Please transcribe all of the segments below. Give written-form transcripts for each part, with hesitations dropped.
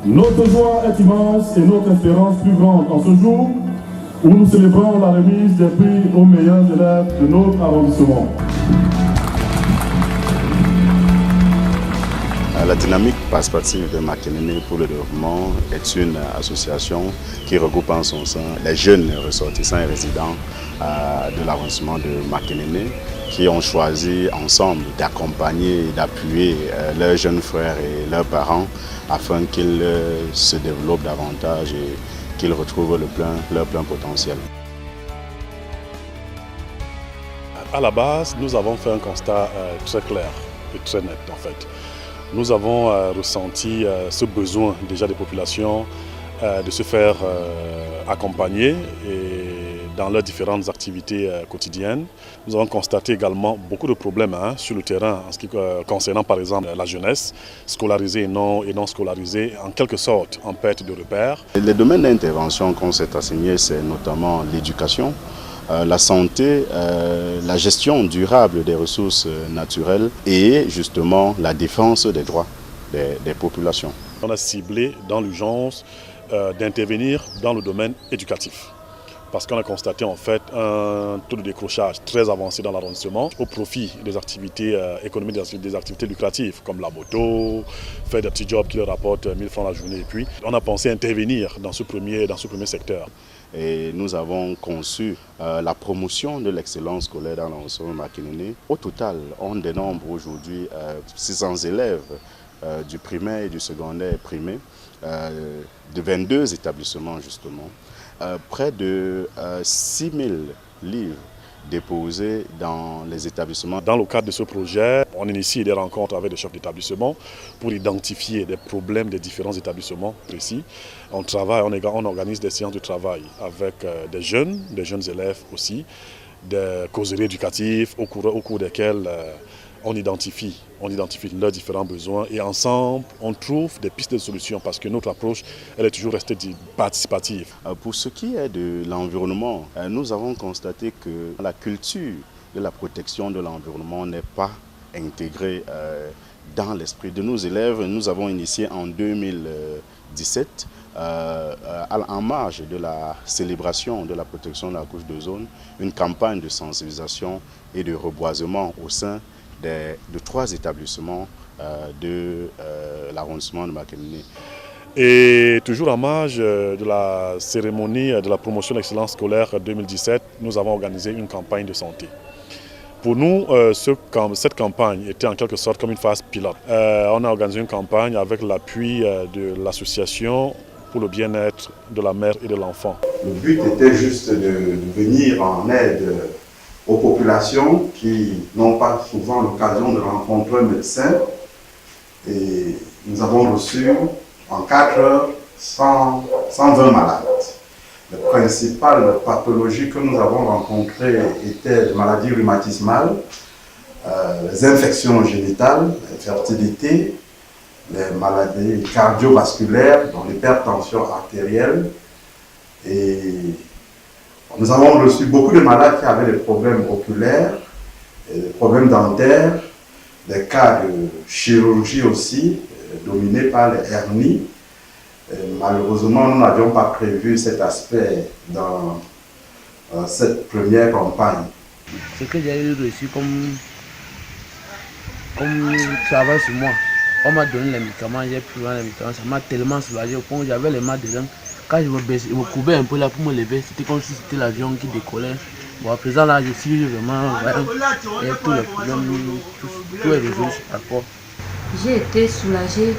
Notre joie est immense et notre espérance plus grande en ce jour où nous célébrons la remise des prix aux meilleurs élèves de notre arrondissement. La dynamique participative de Makenene pour le développement est une association qui regroupe en son sein les jeunes ressortissants et résidents de l'arrondissement de Makenene qui ont choisi ensemble d'accompagner et d'appuyer leurs jeunes frères et leurs parents afin qu'ils se développent davantage et qu'ils retrouvent leur plein potentiel. À la base, nous avons fait un constat très clair et très net en fait. Nous avons ressenti ce besoin déjà des populations de se faire accompagner et dans leurs différentes activités quotidiennes. Nous avons constaté également beaucoup de problèmes sur le terrain en ce qui concernant par exemple la jeunesse, scolarisée et non scolarisée, en quelque sorte en perte de repères. Les domaines d'intervention qu'on s'est assignés, c'est notamment l'éducation, la santé, la gestion durable des ressources naturelles et justement la défense des droits des populations. On a ciblé dans l'urgence d'intervenir dans le domaine éducatif parce qu'on a constaté en fait un taux de décrochage très avancé dans l'arrondissement au profit des activités économiques, des activités lucratives comme la moto, faire des petits jobs qui leur rapportent 1000 francs la journée. Et puis on a pensé intervenir dans ce premier secteur. Et nous avons conçu la promotion de l'excellence scolaire dans l'arrondissement de Makenene. Au total, on dénombre aujourd'hui 600 élèves du primaire et du secondaire primé, de 22 établissements justement, près de 6000 livres déposés dans les établissements. Dans le cadre de ce projet, on initie des rencontres avec des chefs d'établissement pour identifier des problèmes des différents établissements précis. On travaille, on organise des séances de travail avec des jeunes élèves aussi, des causeries éducatives au cours desquelles on identifie leurs différents besoins et ensemble, on trouve des pistes de solutions parce que notre approche, elle est toujours restée participative. Pour ce qui est de l'environnement, nous avons constaté que la culture de la protection de l'environnement n'est pas intégrée dans l'esprit de nos élèves. Nous avons initié en 2017, en marge de la célébration de la protection de la couche d'ozone, une campagne de sensibilisation et de reboisement au sein de 3 établissements de l'arrondissement de Makenene. Et toujours en marge de la cérémonie de la promotion de l'excellence scolaire 2017, nous avons organisé une campagne de santé. Pour nous, cette campagne était en quelque sorte comme une phase pilote. On a organisé une campagne avec l'appui de l'association pour le bien-être de la mère et de l'enfant. Le but était juste de venir en aide aux populations qui n'ont pas souvent l'occasion de rencontrer un médecin. Et nous avons reçu en 4 heures 120 malades. Les principales pathologies que nous avons rencontrées étaient les maladies rhumatismales, les infections génitales, l'infertilité, les maladies cardiovasculaires, dont l'hypertension artérielle. Et nous avons reçu beaucoup de malades qui avaient des problèmes oculaires, des problèmes dentaires, des cas de chirurgie aussi, dominés par les hernies. Et malheureusement, nous n'avions pas prévu cet aspect dans cette première campagne. Ce que j'ai reçu comme travail sur moi, on m'a donné les médicaments, j'ai pris les médicaments, ça m'a tellement soulagé au point où j'avais les mains dedans. Quand je me courbais un peu là pour me lever, c'était comme si c'était l'avion qui décollait. Bon, à présent là, je suis vraiment et tous les problèmes, tout est résolu sur rapport. J'ai été soulagée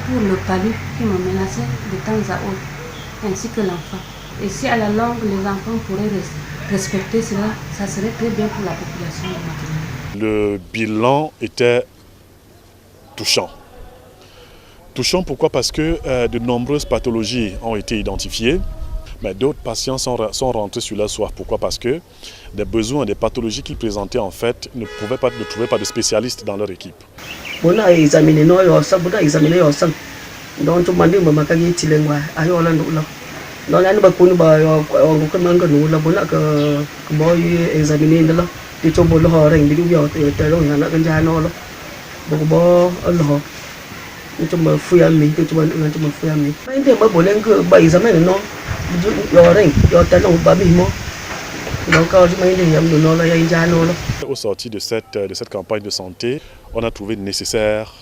pour le palu qui me menaçait de temps à autre, ainsi que l'enfant. Et si à la longue les enfants pourraient respecter cela, ça serait très bien pour la population de Makenene. Le bilan était touchant. Touchant pourquoi? Parce que de nombreuses pathologies ont été identifiées, mais d'autres patients sont rentrés sur leur soif. Pourquoi? Parce que des besoins, des pathologies qu'ils présentaient en fait ne trouvaient pas de spécialistes dans leur équipe. On a examiné nos yourself, on a examiné yourself. Donc, tout le monde m'a dit que tu as eu un an. Donc, on a examiné là. Tu as examiné là. tu me fouilles à mi, tu me fouilles à mi. Mais il y a pas bon que bah ils amènent non, il talent babimo. Donc quand je m'ai dit non là il y a non là. Au sorti de cette campagne de santé, on a trouvé nécessaire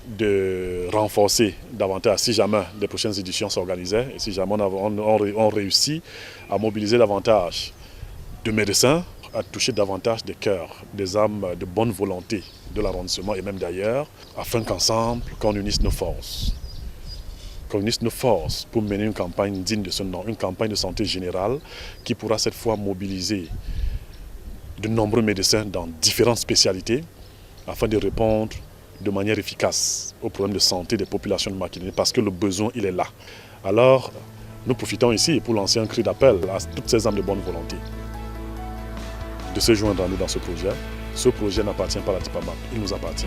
de renforcer davantage, si jamais les prochaines éditions s'organisaient, et si jamais on réussit à mobiliser davantage de médecins, à toucher davantage des cœurs, des âmes de bonne volonté de l'arrondissement et même d'ailleurs, afin qu'ensemble, qu'on unisse nos forces. Qu'on unisse nos forces pour mener une campagne digne de ce nom, une campagne de santé générale qui pourra cette fois mobiliser de nombreux médecins dans différentes spécialités afin de répondre de manière efficace aux problèmes de santé des populations de Makiné, parce que le besoin, il est là. Alors, nous profitons ici pour lancer un cri d'appel à toutes ces âmes de bonne volonté de se joindre à nous dans ce projet. Ce projet n'appartient pas à la DIPAMAP, il nous appartient.